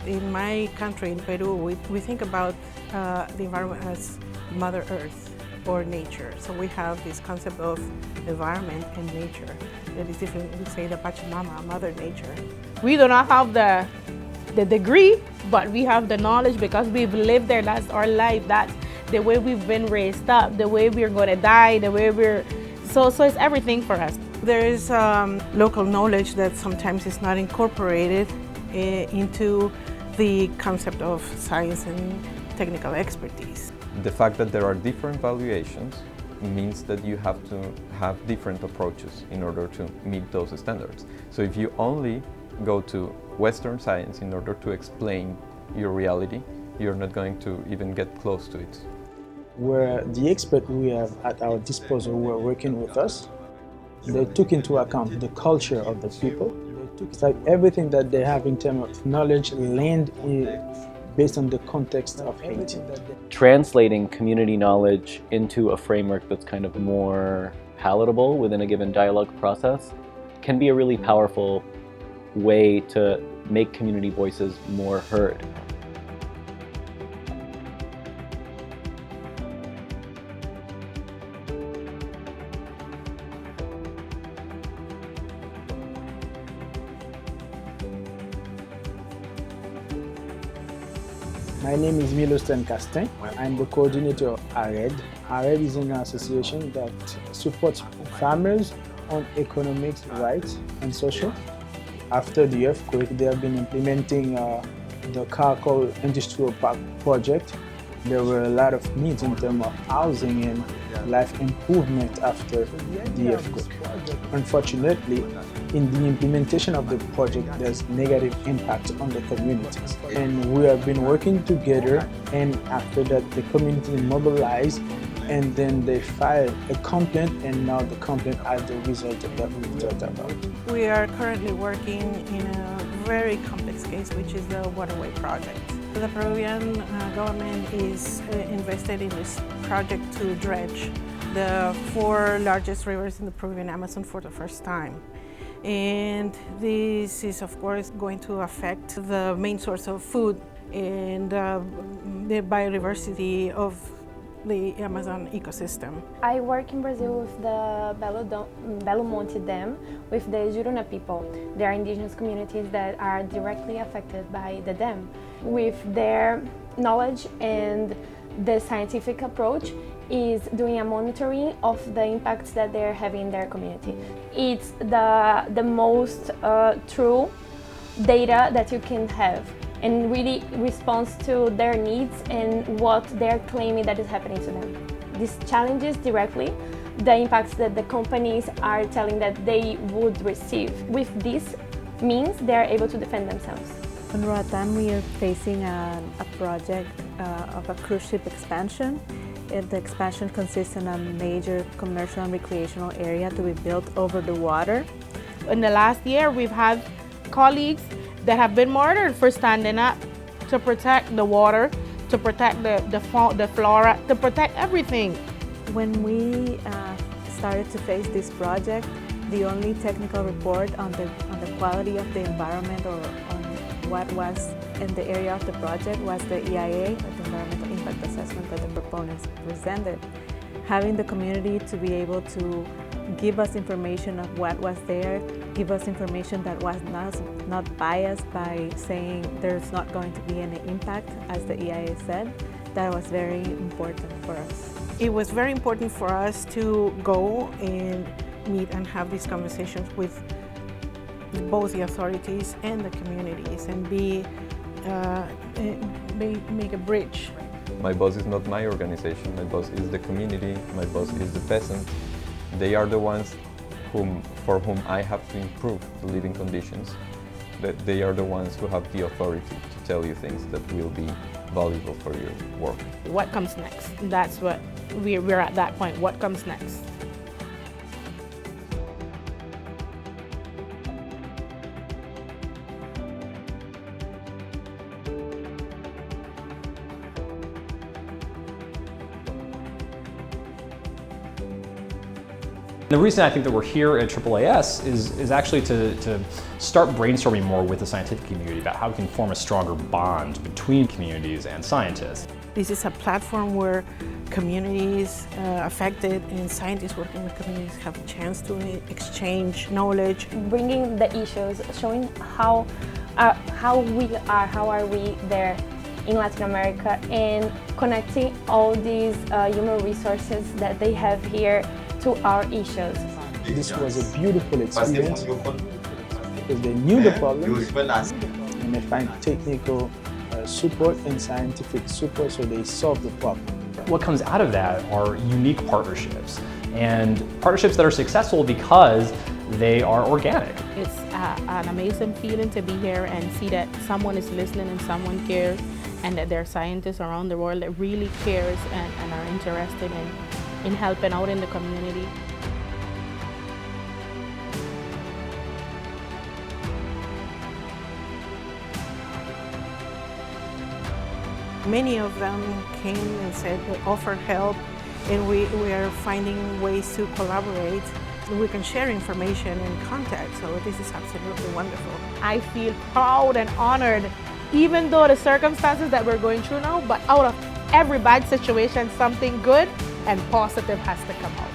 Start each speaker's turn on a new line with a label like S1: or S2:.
S1: in my country, in Peru, we think about the environment as Mother Earth or nature. So we have this concept of environment and nature that is different. We say the Pachamama, Mother Nature.
S2: We do not have the degree, but we have the knowledge because we've lived there. That's our life. That's the way we've been raised up, the way we're going to die, the way we're... So it's everything for us.
S1: There is local knowledge that sometimes is not incorporated into the concept of science and technical expertise.
S3: The fact that there are different valuations means that you have to have different approaches in order to meet those standards. So if you only go to Western science in order to explain your reality, you're not going to even get close to it.
S4: Where the experts we have at our disposal who are working with us, they took into account the culture of the people. It's like everything that they have in terms of knowledge land based on the context of Haiti.
S5: Translating community knowledge into a framework that's kind of more palatable within a given dialogue process can be a really powerful way to make community voices more heard.
S4: My name is Milostan Castin. I'm the coordinator of ARED. ARED is an association that supports farmers on economic rights and social. After the earthquake, they have been implementing the Caracol Industrial Park project. There were a lot of needs in terms of housing and life improvement after the earthquake. Unfortunately, in the implementation of the project, there's negative impact on the communities. And we have been working together, and after that, the community mobilized, and then they filed a complaint, and now the complaint has the result that we talked about.
S1: We are currently working in a very complex case, which is the waterway project. The Peruvian government is invested in this project to dredge the 4 largest rivers in the Peruvian Amazon for the first time. And this is, of course, going to affect the main source of food and the biodiversity of the Amazon ecosystem.
S6: I work in Brazil with the Belo Monte Dam with the Juruna people. They are indigenous communities that are directly affected by the dam. With their knowledge and the scientific approach is doing a monitoring of the impacts that they're having in their community. It's the most true data that you can have, and really responds to their needs and what they're claiming that is happening to them. This challenges directly the impacts that the companies are telling that they would receive. With this means they're able to defend themselves.
S7: In Roatan, we are facing a project of a cruise ship expansion. The expansion consists in a major commercial and recreational area to be built over the water.
S2: In the last year, we've had colleagues that have been martyred for standing up to protect the water, to protect the flora, to protect everything.
S7: When we started to face this project, the only technical report on the quality of the environment or on what was in the area of the project was the EIA, the Environmental Impact Assessment that the proponents presented. Having the community to be able to give us information of what was there, give us information that was not biased by saying there's not going to be any impact, as the EIA said, that was very important for us.
S1: It was very important for us to go and meet and have these conversations with both the authorities and the communities and make a bridge.
S3: My boss is not my organization, my boss is the community, my boss is the peasant. They are the ones for whom I have to improve the living conditions. That they are the ones who have the authority to tell you things that will be valuable for your work.
S2: What comes next? That's what we're at that point. What comes next?
S8: The reason I think that we're here at AAAS is actually to start brainstorming more with the scientific community about how we can form a stronger bond between communities and scientists.
S1: This is a platform where communities affected and scientists working with communities have a chance to exchange knowledge.
S6: Bringing the issues, showing how are we there in Latin America, and connecting all these human resources that they have here to our issues.
S4: This was a beautiful experience because they knew the problem and they find technical support and scientific support, so they solve the problem.
S8: What comes out of that are unique partnerships, and partnerships that are successful because they are organic.
S2: It's an amazing feeling to be here and see that someone is listening and someone cares, and that there are scientists around the world that really cares and are interested in helping out in the community.
S1: Many of them came and said they offered help, and we are finding ways to collaborate. We can share information and contact, so this is absolutely wonderful.
S2: I feel proud and honored, even though the circumstances that we're going through now, but out of every bad situation, something good and positive has to come out.